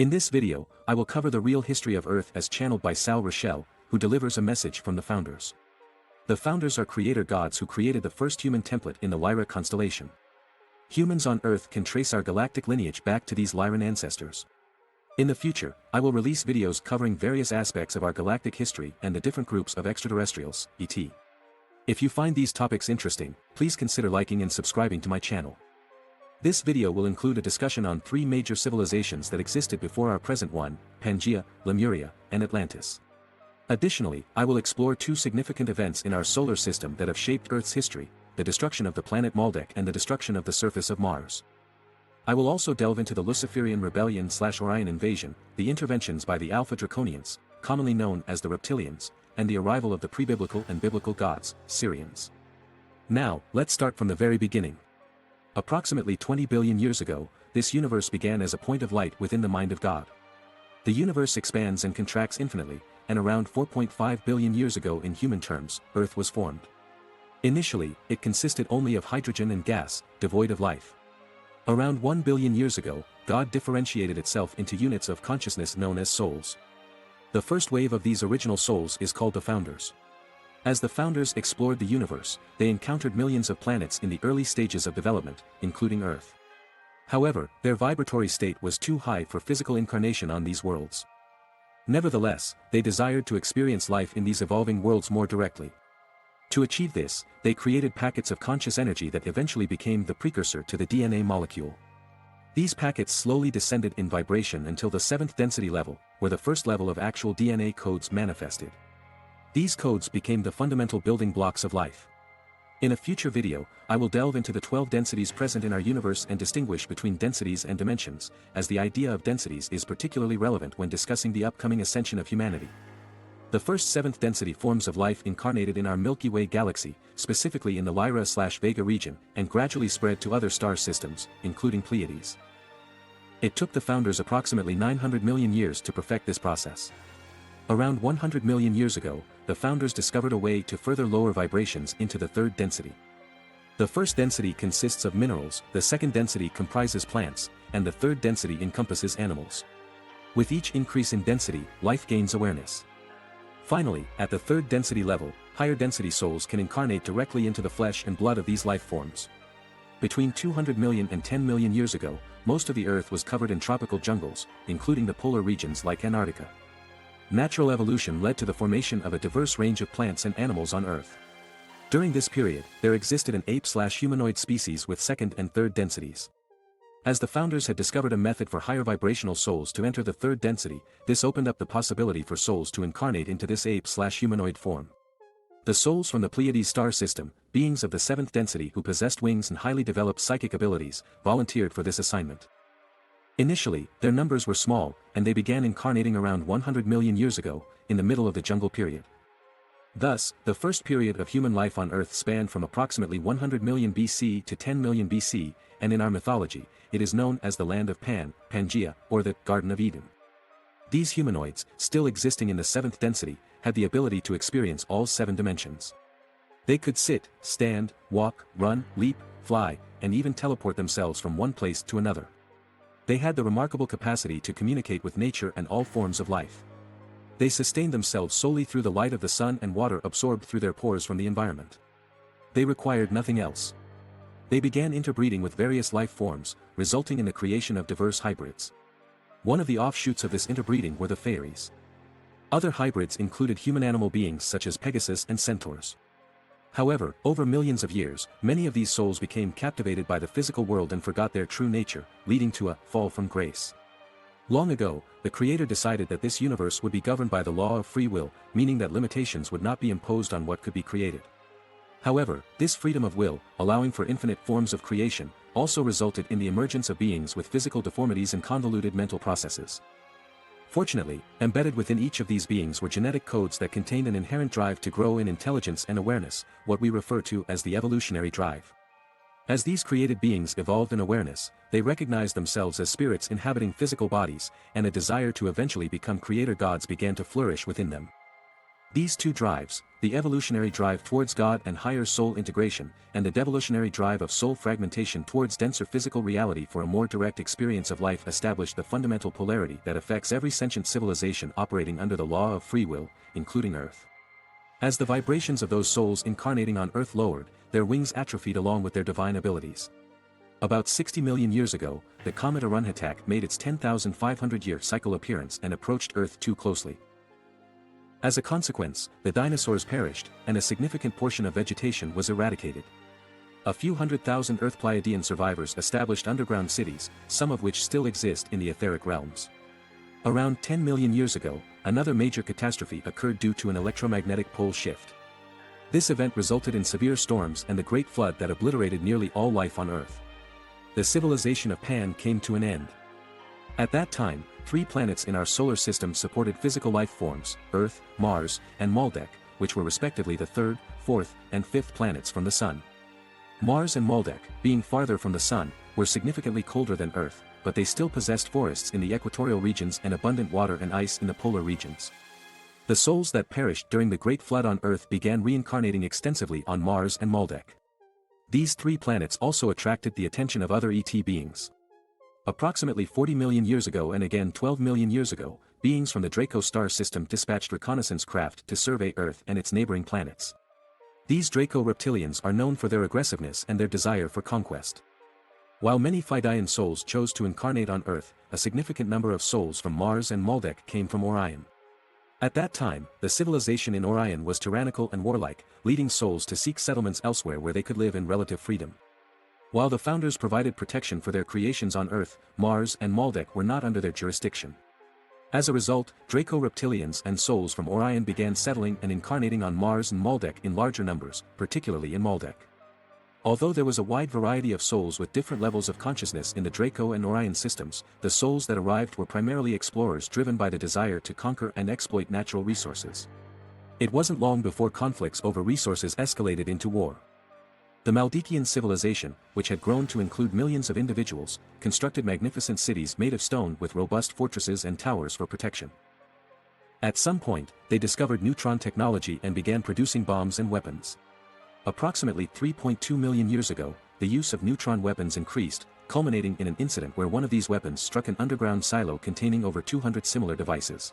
In this video, I will cover the real history of Earth as channeled by Rachele, who delivers a message from the Founders. The Founders are creator gods who created the first human template in the Lyra constellation. Humans on Earth can trace our galactic lineage back to these Lyran ancestors. In the future, I will release videos covering various aspects of our galactic history and the different groups of extraterrestrials, ET. If you find these topics interesting, please consider liking and subscribing to my channel. This video will include a discussion on 3 major civilizations that existed before our present one, Pangaea, Lemuria, and Atlantis. Additionally, I will explore 2 significant events in our solar system that have shaped Earth's history, the destruction of the planet Maldek and the destruction of the surface of Mars. I will also delve into the Luciferian Rebellion/Orion invasion, the interventions by the Alpha Draconians, commonly known as the Reptilians, and the arrival of the pre-biblical and biblical gods, Sirians. Now, let's start from the very beginning. Approximately 20 billion years ago, this universe began as a point of light within the mind of God. The universe expands and contracts infinitely, and around 4.5 billion years ago in human terms, Earth was formed. Initially, it consisted only of hydrogen and gas, devoid of life. Around 1 billion years ago, God differentiated itself into units of consciousness known as souls. The first wave of these original souls is called the Founders. As the Founders explored the universe, they encountered millions of planets in the early stages of development, including Earth. However, their vibratory state was too high for physical incarnation on these worlds. Nevertheless, they desired to experience life in these evolving worlds more directly. To achieve this, they created packets of conscious energy that eventually became the precursor to the DNA molecule. These packets slowly descended in vibration until the 7th density level, where the first level of actual DNA codes manifested. These codes became the fundamental building blocks of life. In a future video, I will delve into the 12 densities present in our universe and distinguish between densities and dimensions, as the idea of densities is particularly relevant when discussing the upcoming ascension of humanity. The first 7th density forms of life incarnated in our Milky Way galaxy, specifically in the Lyra/Vega region, and gradually spread to other star systems, including Pleiades. It took the Founders approximately 900 million years to perfect this process. Around 100 million years ago, the Founders discovered a way to further lower vibrations into the 3rd density. The first density consists of minerals, the 2nd density comprises plants, and the 3rd density encompasses animals. With each increase in density, life gains awareness. Finally, at the 3rd density level, higher density souls can incarnate directly into the flesh and blood of these life forms. Between 200 million and 10 million years ago, most of the Earth was covered in tropical jungles, including the polar regions like Antarctica. Natural evolution led to the formation of a diverse range of plants and animals on Earth. During this period, there existed an ape/humanoid species with 2nd and 3rd densities. As the Founders had discovered a method for higher vibrational souls to enter the 3rd density, this opened up the possibility for souls to incarnate into this ape/humanoid form. The souls from the Pleiades star system, beings of the 7th density who possessed wings and highly developed psychic abilities, volunteered for this assignment. Initially, their numbers were small, and they began incarnating around 100 million years ago, in the middle of the jungle period. Thus, the first period of human life on Earth spanned from approximately 100 million BC to 10 million BC, and in our mythology, it is known as the land of Pangaea, or the Garden of Eden. These humanoids, still existing in the 7th density, had the ability to experience all 7 dimensions. They could sit, stand, walk, run, leap, fly, and even teleport themselves from one place to another. They had the remarkable capacity to communicate with nature and all forms of life. They sustained themselves solely through the light of the sun and water absorbed through their pores from the environment. They required nothing else. They began interbreeding with various life forms, resulting in the creation of diverse hybrids. One of the offshoots of this interbreeding were the fairies. Other hybrids included human-animal beings such as Pegasus and centaurs. However, over millions of years, many of these souls became captivated by the physical world and forgot their true nature, leading to a fall from grace. Long ago, the Creator decided that this universe would be governed by the law of free will, meaning that limitations would not be imposed on what could be created. However, this freedom of will, allowing for infinite forms of creation, also resulted in the emergence of beings with physical deformities and convoluted mental processes. Fortunately, embedded within each of these beings were genetic codes that contained an inherent drive to grow in intelligence and awareness, what we refer to as the evolutionary drive. As these created beings evolved in awareness, they recognized themselves as spirits inhabiting physical bodies, and a desire to eventually become creator gods began to flourish within them. These two drives, the evolutionary drive towards God and higher soul integration, and the devolutionary drive of soul fragmentation towards denser physical reality for a more direct experience of life, established the fundamental polarity that affects every sentient civilization operating under the law of free will, including Earth. As the vibrations of those souls incarnating on Earth lowered, their wings atrophied along with their divine abilities. About 60 million years ago, the comet Orion made its 10,500-year cycle appearance and approached Earth too closely. As a consequence, the dinosaurs perished, and a significant portion of vegetation was eradicated. A few 100,000 Earth Pleiadian survivors established underground cities, some of which still exist in the etheric realms. Around 10 million years ago, another major catastrophe occurred due to an electromagnetic pole shift. This event resulted in severe storms and the Great Flood that obliterated nearly all life on Earth. The civilization of Pan came to an end. At that time, 3 planets in our solar system supported physical life forms: Earth, Mars, and Maldek, which were respectively the 3rd, 4th, and 5th planets from the Sun. Mars and Maldek, being farther from the Sun, were significantly colder than Earth, but they still possessed forests in the equatorial regions and abundant water and ice in the polar regions. The souls that perished during the Great Flood on Earth began reincarnating extensively on Mars and Maldek. These 3 planets also attracted the attention of other ET beings. Approximately 40 million years ago and again 12 million years ago, beings from the Draco star system dispatched reconnaissance craft to survey Earth and its neighboring planets. These Draco reptilians are known for their aggressiveness and their desire for conquest. While many Pleiadian souls chose to incarnate on Earth, a significant number of souls from Mars and Maldek came from Orion. At that time, the civilization in Orion was tyrannical and warlike, leading souls to seek settlements elsewhere where they could live in relative freedom. While the founders provided protection for their creations on Earth, Mars and Maldek were not under their jurisdiction. As a result, Draco reptilians and souls from Orion began settling and incarnating on Mars and Maldek in larger numbers, particularly in Maldek. Although there was a wide variety of souls with different levels of consciousness in the Draco and Orion systems, the souls that arrived were primarily explorers driven by the desire to conquer and exploit natural resources. It wasn't long before conflicts over resources escalated into war. The Maldekian civilization, which had grown to include millions of individuals, constructed magnificent cities made of stone with robust fortresses and towers for protection. At some point, they discovered neutron technology and began producing bombs and weapons. Approximately 3.2 million years ago, the use of neutron weapons increased, culminating in an incident where one of these weapons struck an underground silo containing over 200 similar devices.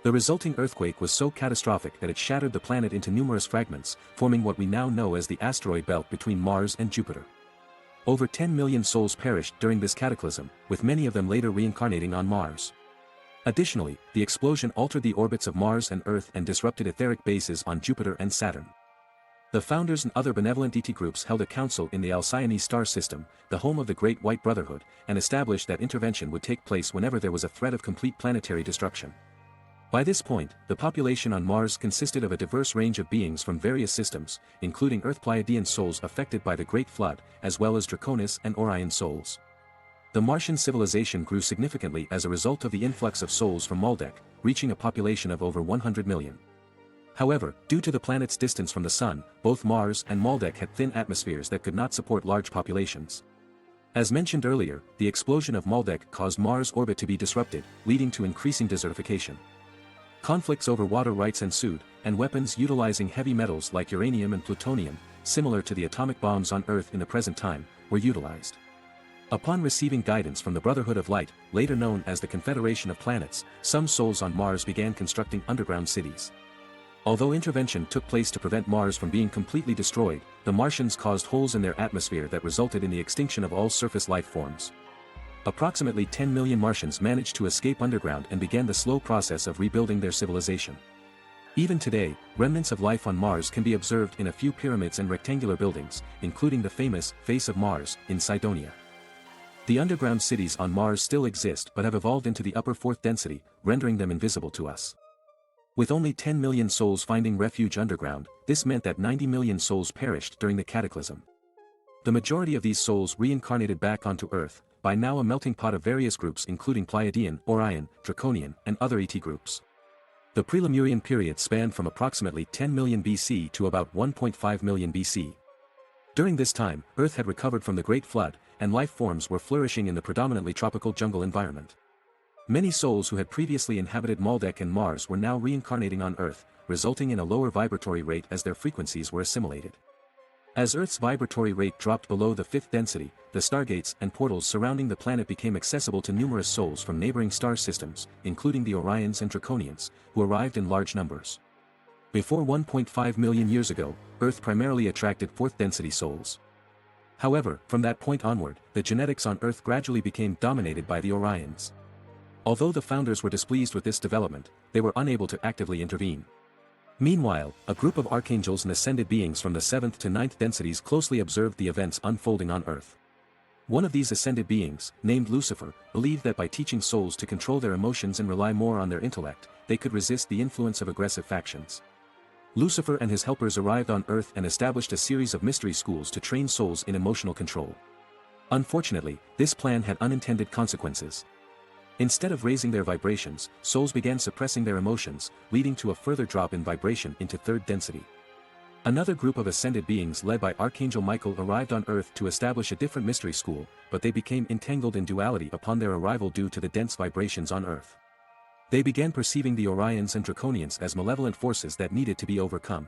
The resulting earthquake was so catastrophic that it shattered the planet into numerous fragments, forming what we now know as the asteroid belt between Mars and Jupiter. Over 10 million souls perished during this cataclysm, with many of them later reincarnating on Mars. Additionally, the explosion altered the orbits of Mars and Earth and disrupted etheric bases on Jupiter and Saturn. The founders and other benevolent ET groups held a council in the Alcyone star system, the home of the Great White Brotherhood, and established that intervention would take place whenever there was a threat of complete planetary destruction. By this point, the population on Mars consisted of a diverse range of beings from various systems, including Earth Pleiadian souls affected by the Great Flood, as well as Draconis and Orion souls. The Martian civilization grew significantly as a result of the influx of souls from Maldek, reaching a population of over 100 million. However, due to the planet's distance from the Sun, both Mars and Maldek had thin atmospheres that could not support large populations. As mentioned earlier, the explosion of Maldek caused Mars' orbit to be disrupted, leading to increasing desertification. Conflicts over water rights ensued, and weapons utilizing heavy metals like uranium and plutonium, similar to the atomic bombs on Earth in the present time, were utilized. Upon receiving guidance from the Brotherhood of Light, later known as the Confederation of Planets, some souls on Mars began constructing underground cities. Although intervention took place to prevent Mars from being completely destroyed, the Martians caused holes in their atmosphere that resulted in the extinction of all surface life forms. Approximately 10 million Martians managed to escape underground and began the slow process of rebuilding their civilization. Even today, remnants of life on Mars can be observed in a few pyramids and rectangular buildings, including the famous Face of Mars in Cydonia. The underground cities on Mars still exist but have evolved into the upper fourth density, rendering them invisible to us. With only 10 million souls finding refuge underground, this meant that 90 million souls perished during the cataclysm. The majority of these souls reincarnated back onto Earth, by now a melting pot of various groups including Pleiadian, Orion, Draconian, and other ET groups. The Pre-Lemurian period spanned from approximately 10 million BC to about 1.5 million BC. During this time, Earth had recovered from the Great Flood, and life forms were flourishing in the predominantly tropical jungle environment. Many souls who had previously inhabited Maldek and Mars were now reincarnating on Earth, resulting in a lower vibratory rate as their frequencies were assimilated. As Earth's vibratory rate dropped below the fifth density, the stargates and portals surrounding the planet became accessible to numerous souls from neighboring star systems, including the Orions and Draconians, who arrived in large numbers. Before 1.5 million years ago, Earth primarily attracted fourth-density souls. However, from that point onward, the genetics on Earth gradually became dominated by the Orions. Although the founders were displeased with this development, they were unable to actively intervene. Meanwhile, a group of archangels and ascended beings from the 7th to 9th densities closely observed the events unfolding on Earth. One of these ascended beings, named Lucifer, believed that by teaching souls to control their emotions and rely more on their intellect, they could resist the influence of aggressive factions. Lucifer and his helpers arrived on Earth and established a series of mystery schools to train souls in emotional control. Unfortunately, this plan had unintended consequences. Instead of raising their vibrations, souls began suppressing their emotions, leading to a further drop in vibration into third density. Another group of ascended beings led by Archangel Michael arrived on Earth to establish a different mystery school, but they became entangled in duality upon their arrival due to the dense vibrations on Earth. They began perceiving the Orions and Draconians as malevolent forces that needed to be overcome.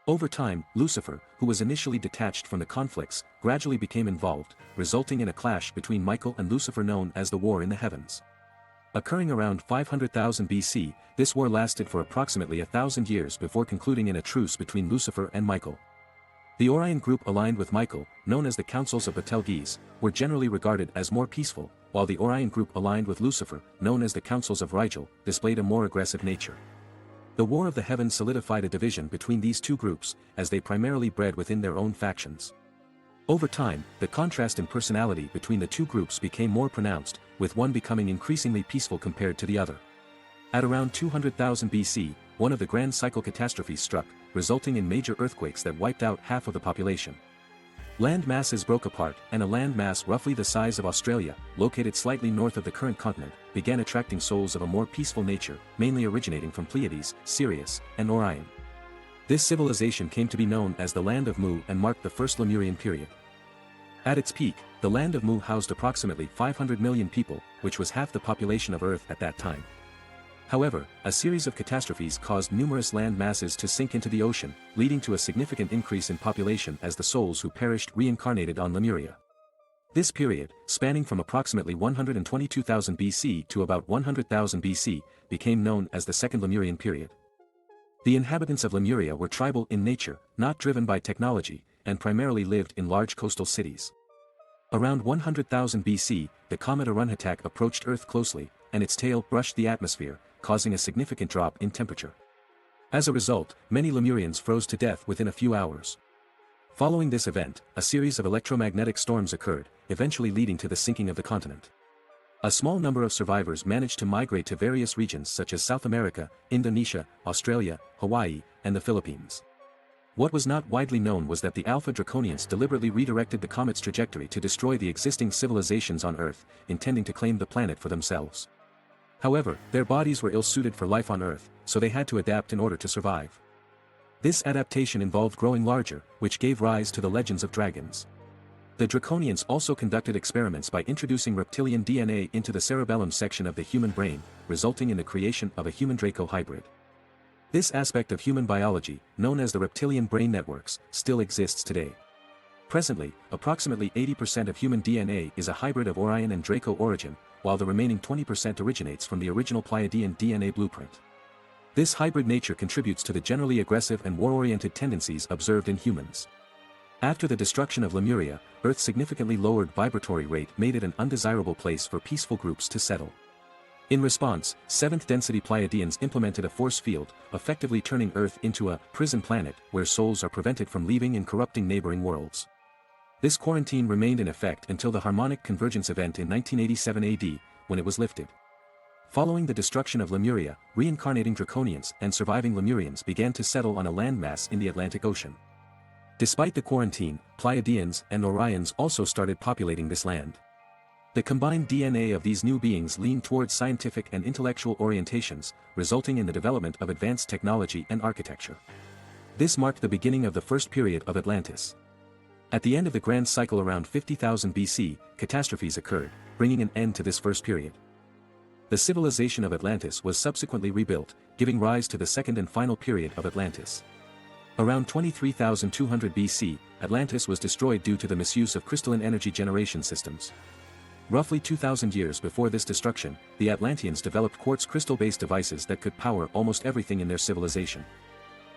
Over time, Lucifer, who was initially detached from the conflicts, gradually became involved, resulting in a clash between Michael and Lucifer known as the War in the Heavens. Occurring around 500,000 BC, this war lasted for approximately 1,000 years before concluding in a truce between Lucifer and Michael. The Orion group aligned with Michael, known as the Councils of Betelgeuse, were generally regarded as more peaceful, while the Orion group aligned with Lucifer, known as the Councils of Rachele, displayed a more aggressive nature. The War of the Heavens solidified a division between these two groups, as they primarily bred within their own factions. Over time, the contrast in personality between the two groups became more pronounced, with one becoming increasingly peaceful compared to the other. At around 200,000 BC, one of the grand cycle catastrophes struck, resulting in major earthquakes that wiped out half of the population. Land masses broke apart, and a land mass roughly the size of Australia, located slightly north of the current continent, began attracting souls of a more peaceful nature, mainly originating from Pleiades, Sirius, and Orion. This civilization came to be known as the Land of Mu and marked the first Lemurian period. At its peak, the Land of Mu housed approximately 500 million people, which was half the population of Earth at that time. However, a series of catastrophes caused numerous land masses to sink into the ocean, leading to a significant increase in population as the souls who perished reincarnated on Lemuria. This period, spanning from approximately 122,000 BC to about 100,000 BC, became known as the Second Lemurian period. The inhabitants of Lemuria were tribal in nature, not driven by technology, and primarily lived in large coastal cities. Around 100,000 BC, the comet Orion approached Earth closely, and its tail brushed the atmosphere, causing a significant drop in temperature. As a result, many Lemurians froze to death within a few hours. Following this event, a series of electromagnetic storms occurred, eventually leading to the sinking of the continent. A small number of survivors managed to migrate to various regions such as South America, Indonesia, Australia, Hawaii, and the Philippines. What was not widely known was that the Alpha Draconians deliberately redirected the comet's trajectory to destroy the existing civilizations on Earth, intending to claim the planet for themselves. However, their bodies were ill-suited for life on Earth, so they had to adapt in order to survive. This adaptation involved growing larger, which gave rise to the legends of dragons. The Draconians also conducted experiments by introducing reptilian DNA into the cerebellum section of the human brain, resulting in the creation of a human-Draco hybrid. This aspect of human biology, known as the reptilian brain networks, still exists today. Presently, approximately 80% of human DNA is a hybrid of Orion and Draco origin, while the remaining 20% originates from the original Pleiadian DNA blueprint. This hybrid nature contributes to the generally aggressive and war-oriented tendencies observed in humans. After the destruction of Lemuria, Earth's significantly lowered vibratory rate made it an undesirable place for peaceful groups to settle. In response, 7th-density Pleiadians implemented a force field, effectively turning Earth into a prison planet where souls are prevented from leaving and corrupting neighboring worlds. This quarantine remained in effect until the Harmonic Convergence event in 1987 AD, when it was lifted. Following the destruction of Lemuria, reincarnating Draconians and surviving Lemurians began to settle on a landmass in the Atlantic Ocean. Despite the quarantine, Pleiadians and Orions also started populating this land. The combined DNA of these new beings leaned towards scientific and intellectual orientations, resulting in the development of advanced technology and architecture. This marked the beginning of the first period of Atlantis. At the end of the grand cycle around 50,000 BC, catastrophes occurred, bringing an end to this first period. The civilization of Atlantis was subsequently rebuilt, giving rise to the second and final period of Atlantis. Around 23,200 BC, Atlantis was destroyed due to the misuse of crystalline energy generation systems. Roughly 2,000 years before this destruction, the Atlanteans developed quartz crystal-based devices that could power almost everything in their civilization.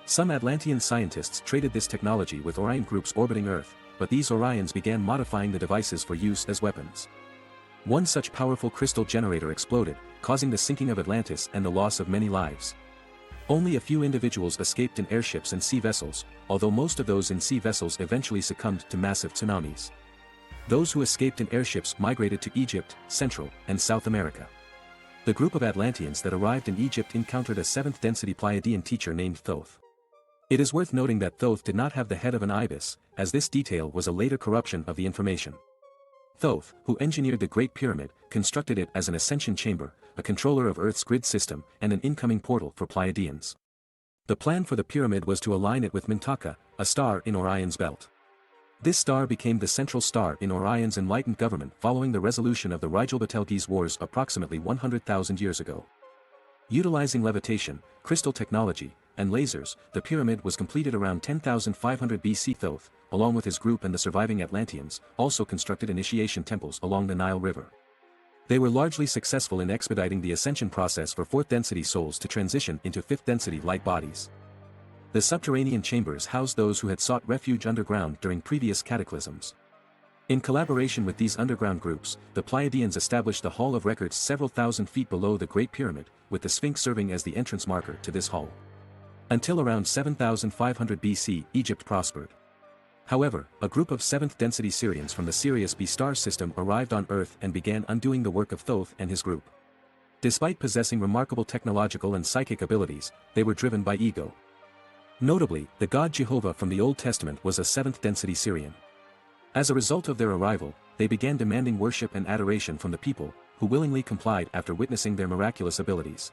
Some Atlantean scientists traded this technology with Orion groups orbiting Earth, but these Orions began modifying the devices for use as weapons. One such powerful crystal generator exploded, causing the sinking of Atlantis and the loss of many lives. Only a few individuals escaped in airships and sea vessels, although most of those in sea vessels eventually succumbed to massive tsunamis. Those who escaped in airships migrated to Egypt, Central, and South America. The group of Atlanteans that arrived in Egypt encountered a 7th-density Pleiadian teacher named Thoth. It is worth noting that Thoth did not have the head of an ibis, as this detail was a later corruption of the information. Thoth, who engineered the Great Pyramid, constructed it as an ascension chamber, a controller of Earth's grid system, and an incoming portal for Pleiadians. The plan for the pyramid was to align it with Mintaka, a star in Orion's belt. This star became the central star in Orion's enlightened government following the resolution of the Rachele Wars approximately 100,000 years ago. Utilizing levitation, crystal technology, and lasers, the pyramid was completed around 10,500 BC. Thoth, along with his group and the surviving Atlanteans, also constructed initiation temples along the Nile River. They were largely successful in expediting the ascension process for 4th-density souls to transition into 5th-density light bodies. The subterranean chambers housed those who had sought refuge underground during previous cataclysms. In collaboration with these underground groups, the Pleiadians established the Hall of Records several thousand feet below the Great Pyramid, with the Sphinx serving as the entrance marker to this hall. Until around 7,500 BC, Egypt prospered. However, a group of 7th-density Sirians from the Sirius B star system arrived on Earth and began undoing the work of Thoth and his group. Despite possessing remarkable technological and psychic abilities, they were driven by ego. Notably, the god Jehovah from the Old Testament was a 7th-density Sirian. As a result of their arrival, they began demanding worship and adoration from the people, who willingly complied after witnessing their miraculous abilities.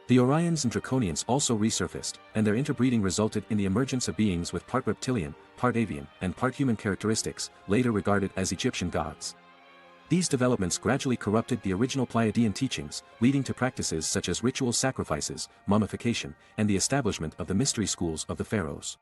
The Orions and Draconians also resurfaced, and their interbreeding resulted in the emergence of beings with part reptilian, part avian, and part human characteristics, later regarded as Egyptian gods. These developments gradually corrupted the original Pleiadian teachings, leading to practices such as ritual sacrifices, mummification, and the establishment of the mystery schools of the pharaohs.